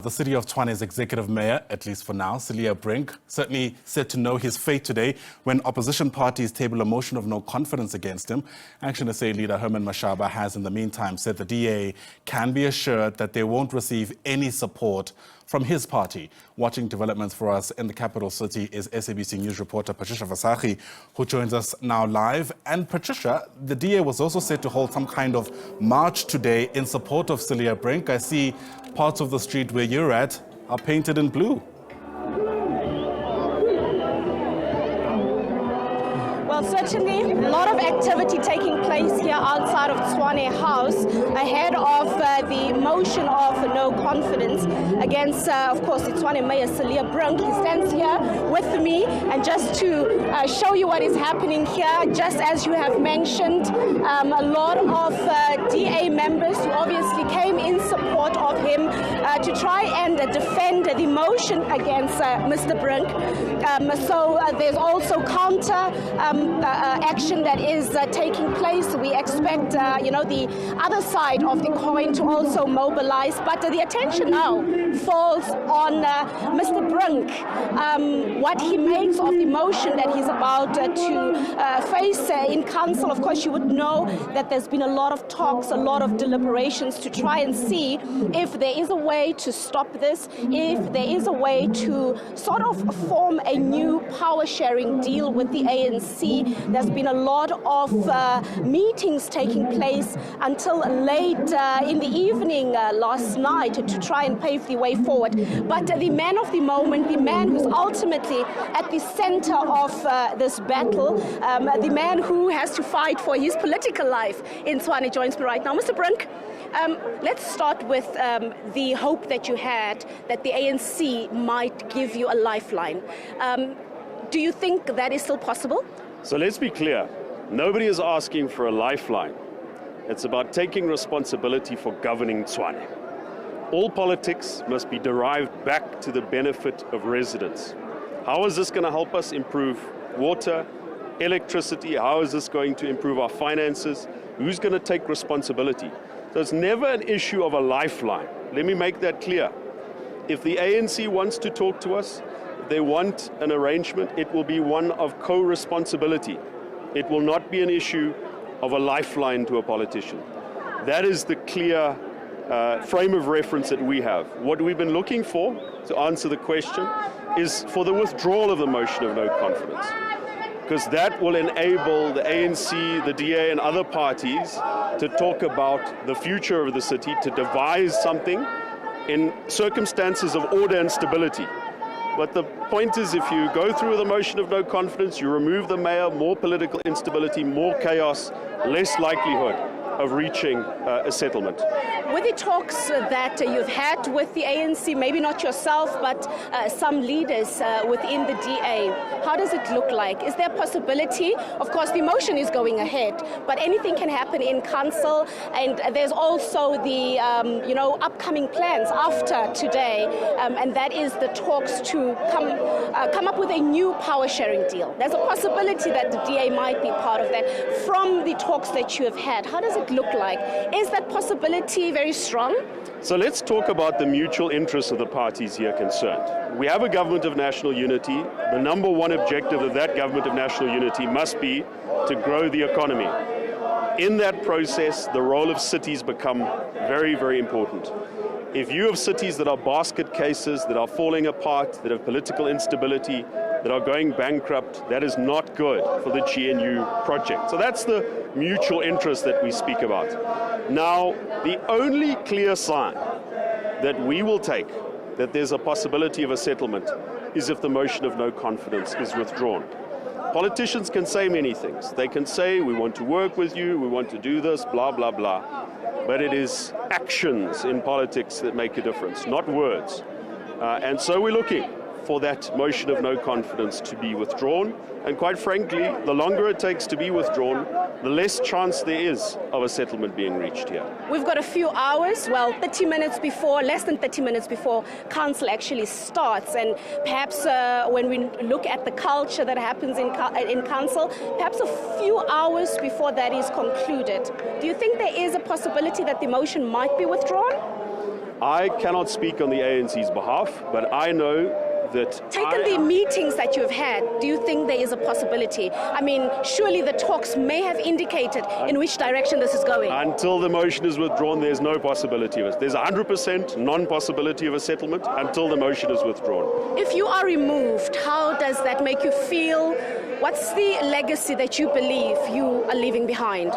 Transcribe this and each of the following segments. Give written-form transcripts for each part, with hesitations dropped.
The city of Tshwane's Executive Mayor, at least for now, Cilliers Brink, certainly said to know his fate today when opposition parties table a motion of no confidence against him. ActionSA leader Herman Mashaba has in the meantime said the DA can be assured that they won't receive any support from his party. Watching developments for us in the capital city is SABC News Reporter Patricia Visagie, who joins us now live. And Patricia, the DA was also said to hold some kind of march today in support of Cilliers Brink. I see parts of the street where you're at are painted in blue. Well, certainly a lot of activity taking place here outside of Tshwane House ahead of the motion of no confidence against, of course, the Tshwane Mayor Cilliers Brink. He stands here with me, and just to show you what is happening here, just as you have mentioned, a lot of DA members who obviously came in support of him to try and defend the motion against Mr. Brink. So there's also counter action that is taking place. We expect, the other side of the coin to also mobilize. But the attention now falls on Mr. Brink, what he makes of the motion that he's about to face in council. Of course, you would know that there's been a lot of talks, a lot of deliberations to try and see if there is a way to stop this, if there is a way to sort of form a new power-sharing deal with the ANC. There's been a lot of meetings taking place until late in the evening last night to try and pave the way forward. But the man of the moment, the man who's ultimately at the center of this battle, the man who has to fight for his political life in Tshwane, joins me right now. Mr. Brink, let's start with the hope that you had that the ANC might give you a lifeline. Do you think that is still possible? So let's be clear, nobody is asking for a lifeline. It's about taking responsibility for governing Tshwane. All politics must be derived back to the benefit of residents. How is this going to help us improve water, electricity? How is this going to improve our finances? Who's going to take responsibility? So it's never an issue of a lifeline. Let me make that clear. If the ANC wants to talk to us, they want an arrangement, it will be one of co-responsibility. It will not be an issue of a lifeline to a politician. That is the clear frame of reference that we have. What we've been looking for, to answer the question, is for the withdrawal of the motion of no confidence. Because that will enable the ANC, the DA and other parties to talk about the future of the city, to devise something in circumstances of order and stability. But the point is, if you go through the motion of no confidence, you remove the mayor, more political instability, more chaos, less likelihood of reaching a settlement. With the talks that you've had with the ANC, maybe not yourself, but some leaders within the DA, how does it look like? Is there a possibility? Of course, the motion is going ahead, but anything can happen in council, and there's also the upcoming plans after today, and that is the talks to come up with a new power-sharing deal. There's a possibility that the DA might be part of that. From the talks that you have had, how does it look like? Is that possibility very strong? So let's talk about the mutual interests of the parties here concerned. We have a government of national unity. The number one objective of that government of national unity must be to grow the economy. In that process, the role of cities become very, very important. If you have cities that are basket cases, that are falling apart, that have political instability, that are going bankrupt, that is not good for the GNU project. So that's the mutual interest that we speak about. Now, the only clear sign that we will take that there's a possibility of a settlement is if the motion of no confidence is withdrawn. Politicians can say many things. They can say, we want to work with you, we want to do this, blah, blah, blah. But it is actions in politics that make a difference, not words. And so we're looking for that motion of no confidence to be withdrawn. And quite frankly, the longer it takes to be withdrawn, the less chance there is of a settlement being reached here. We've got a few hours, well, 30 minutes before, less than 30 minutes before council actually starts. And perhaps when we look at the culture that happens in council, perhaps a few hours before that is concluded. Do you think there is a possibility that the motion might be withdrawn? I cannot speak on the ANC's behalf, but I know that Taken the meetings that you've had, do you think there is a possibility? I mean, surely the talks may have indicated in which direction this is going. Until the motion is withdrawn, there's no possibility of it. There's 100% non-possibility of a settlement until the motion is withdrawn. If you are removed, how does that make you feel? What's the legacy that you believe you are leaving behind?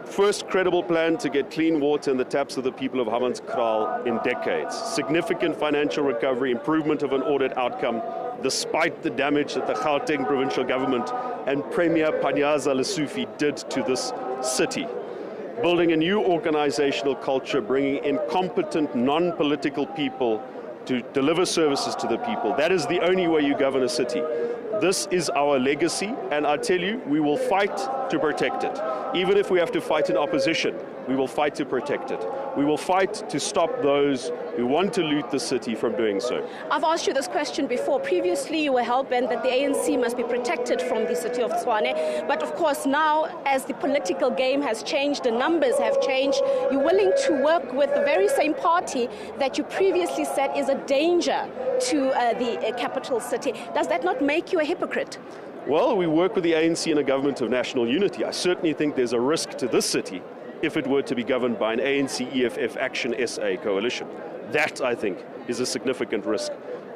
First credible plan to get clean water in the taps of the people of Hammanskraal in decades. Significant financial recovery, improvement of an audit outcome, despite the damage that the Gauteng provincial government and Premier Panyaza Lesufi did to this city. Building a new organizational culture, bringing in competent, non-political people to deliver services to the people. That is the only way you govern a city. This is our legacy, and I tell you, we will fight to protect it. Even if we have to fight in opposition, we will fight to protect it. We will fight to stop those who want to loot the city from doing so. I've asked you this question before. Previously, you were hell-bent that the ANC must be protected from the city of Tshwane. But of course, now, as the political game has changed, the numbers have changed, you're willing to work with the very same party that you previously said is a danger to the capital city. Does that not make you a hypocrite? Well, we work with the ANC in a government of national unity. I certainly think there's a risk to this city if it were to be governed by an ANC-EFF ActionSA coalition. That, I think, is a significant risk.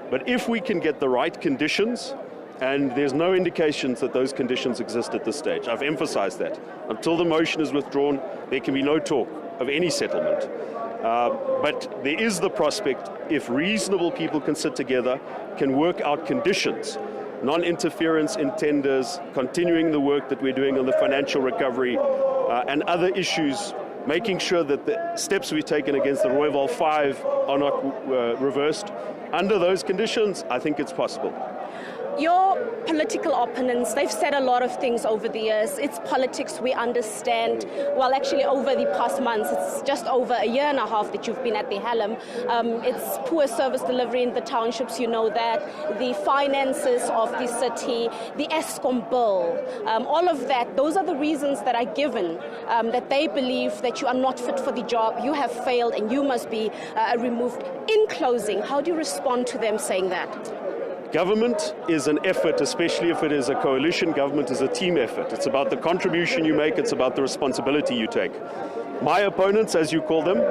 But if we can get the right conditions, and there's no indications that those conditions exist at this stage, I've emphasized that. Until the motion is withdrawn, there can be no talk of any settlement. But there is the prospect, if reasonable people can sit together, can work out conditions, non-interference in tenders, continuing the work that we're doing on the financial recovery, and other issues, making sure that the steps we've taken against the Rooiwal 5 are not reversed. Under those conditions, I think it's possible. Your political opponents, they've said a lot of things over the years. It's politics, we understand. Well, actually, over the past months, it's just over a year and a half that you've been at the Hallam. It's poor service delivery in the townships, you know that. The finances of the city, the Eskom bill, all of that. Those are the reasons that are given, that they believe that you are not fit for the job, you have failed, and you must be removed. In closing, how do you respond to them saying that? Government is an effort, especially if it is a coalition. Government is a team effort. It's about the contribution you make, it's about the responsibility you take. My opponents, as you call them,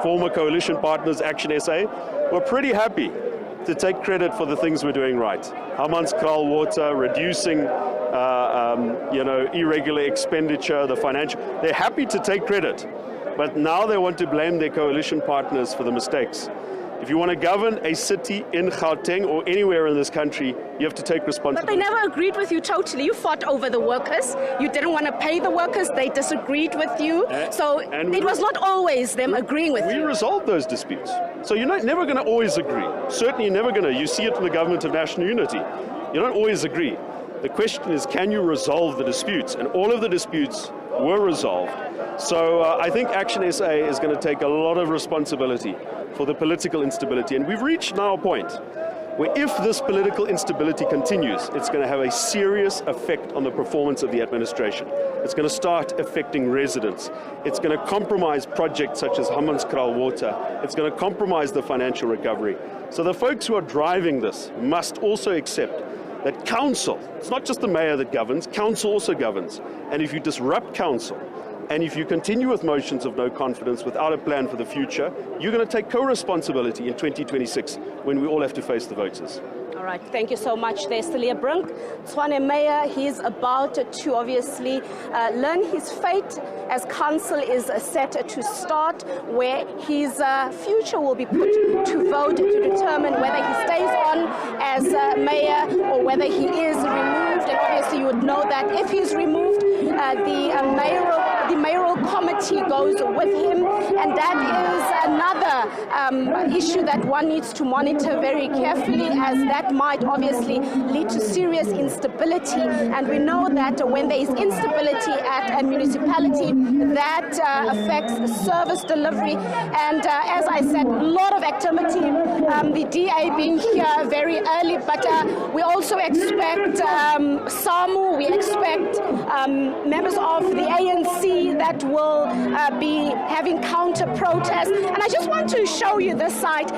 former coalition partners, ActionSA, were pretty happy to take credit for the things we're doing right. Hammanskraal water, reducing irregular expenditure, the financial. They're happy to take credit, but now they want to blame their coalition partners for the mistakes. If you want to govern a city in Gauteng or anywhere in this country, you have to take responsibility. But they never agreed with you totally. You fought over the workers. You didn't want to pay the workers. They disagreed with you. So it was not always them agreeing with you. We resolved those disputes. So you're never going to always agree. Certainly you're never going to. You see it in the government of national unity. You don't always agree. The question is, can you resolve the disputes? And all of the disputes were resolved. So I think ActionSA is going to take a lot of responsibility for the political instability. And we've reached now a point where if this political instability continues, it's going to have a serious effect on the performance of the administration. It's going to start affecting residents. It's going to compromise projects such as Hammanskraal water. It's going to compromise the financial recovery. So the folks who are driving this must also accept that council, it's not just the mayor that governs, council also governs. And if you disrupt council, and if you continue with motions of no confidence without a plan for the future, you're going to take co-responsibility in 2026 when we all have to face the voters. All right, thank you so much. There's Cilliers Brink, Tshwane Mayor. He's about to obviously learn his fate as council is set to start, where his future will be put to vote to determine whether he stays on as mayor or whether he is removed. And obviously you would know that if he's removed, the mayoral committee goes with him, and that is another issue that one needs to monitor very carefully, as that might obviously lead to serious instability. And we know that when there is instability at a municipality, that affects service delivery. And as I said, a lot of activity the DA being here very early, but we also expect SAMU, we expect members of the ANC that will be having counter-protests. And I just want to show you this site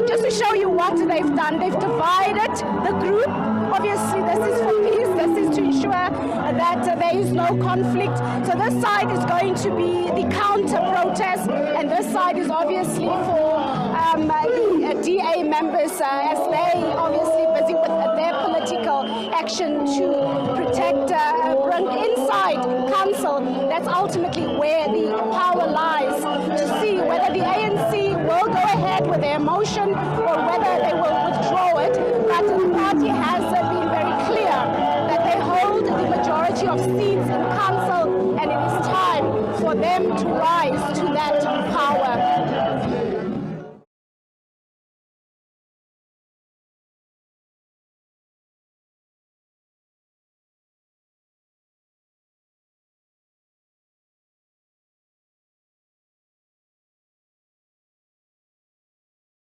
just to show you what they've done. They've divided the group. Obviously, this is for peace. This is to ensure that there is no conflict. So this side is going to be the counter-protest, and this side is obviously for the DA members as they obviously busy with their political action to protect Brink inside council. That's ultimately where the power lies, to see whether the ANC will go ahead with their motion or whether they will withdraw it. But the party has been very clear that they hold the majority of seats in council, and it is time for them to rise to that